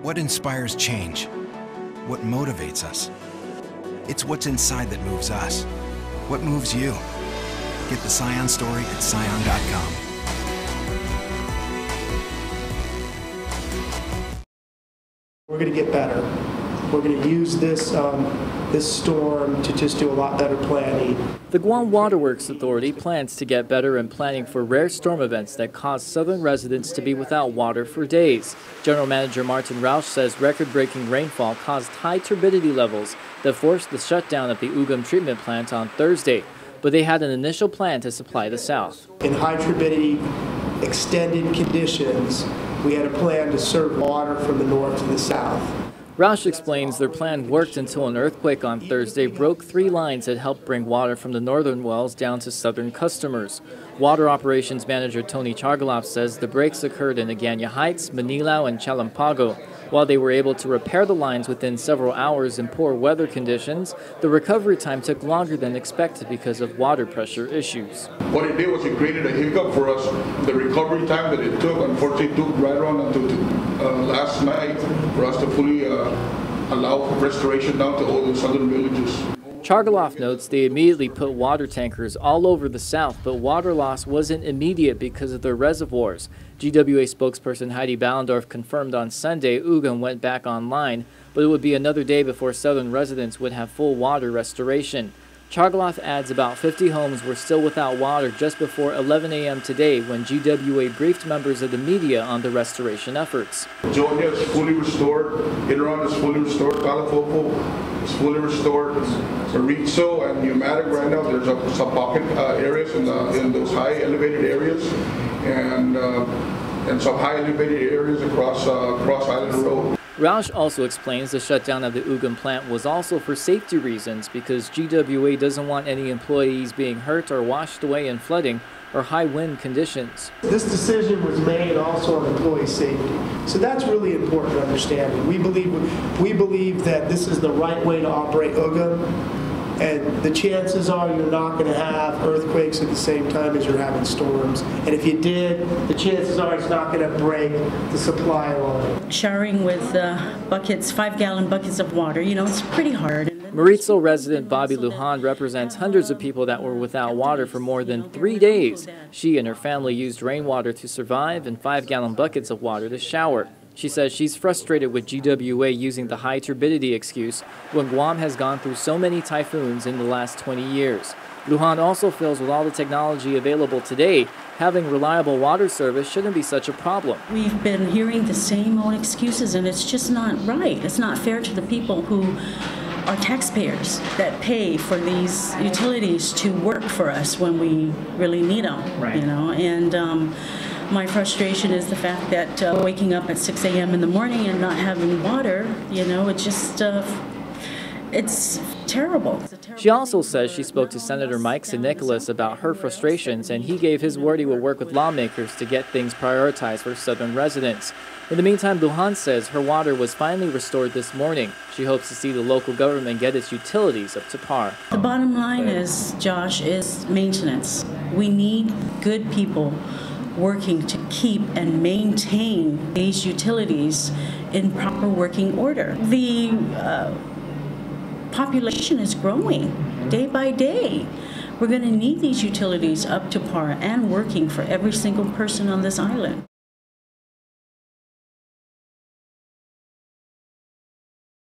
What inspires change? What motivates us? It's what's inside that moves us. What moves you? Get the Scion story at Scion.com. We're going to get better. We're going to use this storm to just do a lot better planning. The Guam Waterworks Authority plans to get better in planning for rare storm events that cause southern residents to be without water for days. General Manager Martin Rausch says record-breaking rainfall caused high turbidity levels that forced the shutdown of the Ugam treatment plant on Thursday, but they had an initial plan to supply the South. In high turbidity, extended conditions, we had a plan to serve water from the north to the south. Rausch explains their plan worked until an earthquake on Thursday broke 3 lines that helped bring water from the northern wells down to southern customers. Water Operations Manager Tony Chargaloff says the breaks occurred in Agana Heights, Manilao, and Chalampago. While they were able to repair the lines within several hours in poor weather conditions, the recovery time took longer than expected because of water pressure issues. What it did was it created a hiccup for us. The recovery time that it took, unfortunately, took right around until last night for us to fully allow restoration down to all the southern villages. Chargaloff notes they immediately put water tankers all over the South, but water loss wasn't immediate because of their reservoirs. GWA spokesperson Heidi Ballendorf confirmed on Sunday Ugam went back online, but it would be another day before southern residents would have full water restoration. Chargaloff adds about 50 homes were still without water just before 11 a.m. today when GWA briefed members of the media on the restoration efforts. Georgia is fully restored, Iran is fully restored, Califoco is fully restored, Arizo and Pneumatic right now, there's some pocket areas in those high elevated areas and some high elevated areas across Island Road. Rausch also explains the shutdown of the Ugam plant was also for safety reasons because GWA doesn't want any employees being hurt or washed away in flooding or high wind conditions. This decision was made also on employee safety. So that's really important to understand. We believe that this is the right way to operate Ugam. And the chances are you're not going to have earthquakes at the same time as you're having storms. And if you did, the chances are it's not going to break the supply line. Showering with buckets, 5-gallon buckets of water, you know, it's pretty hard. Maritzel resident Bobby Lujan represents hundreds of people that were without water for more than 3 days. She and her family used rainwater to survive and 5-gallon buckets of water to shower. She says she's frustrated with GWA using the high turbidity excuse when Guam has gone through so many typhoons in the last 20 years. Lujan also feels with all the technology available today, having reliable water service shouldn't be such a problem. We've been hearing the same old excuses and it's just not right. It's not fair to the people who are taxpayers that pay for these utilities to work for us when we really need them, right. You know, and my frustration is the fact that waking up at 6 a.m. in the morning and not having water, you know, it just, it's terrible. She also says she spoke to Senator Mike San Nicolas about her frustrations, and he gave his word he will work with lawmakers to get things prioritized for southern residents. In the meantime, Lujan says her water was finally restored this morning. She hopes to see the local government get its utilities up to par. The bottom line is, Josh, is maintenance. We need good people working to keep and maintain these utilities in proper working order. The population is growing day by day. We're going to need these utilities up to par and working for every single person on this island.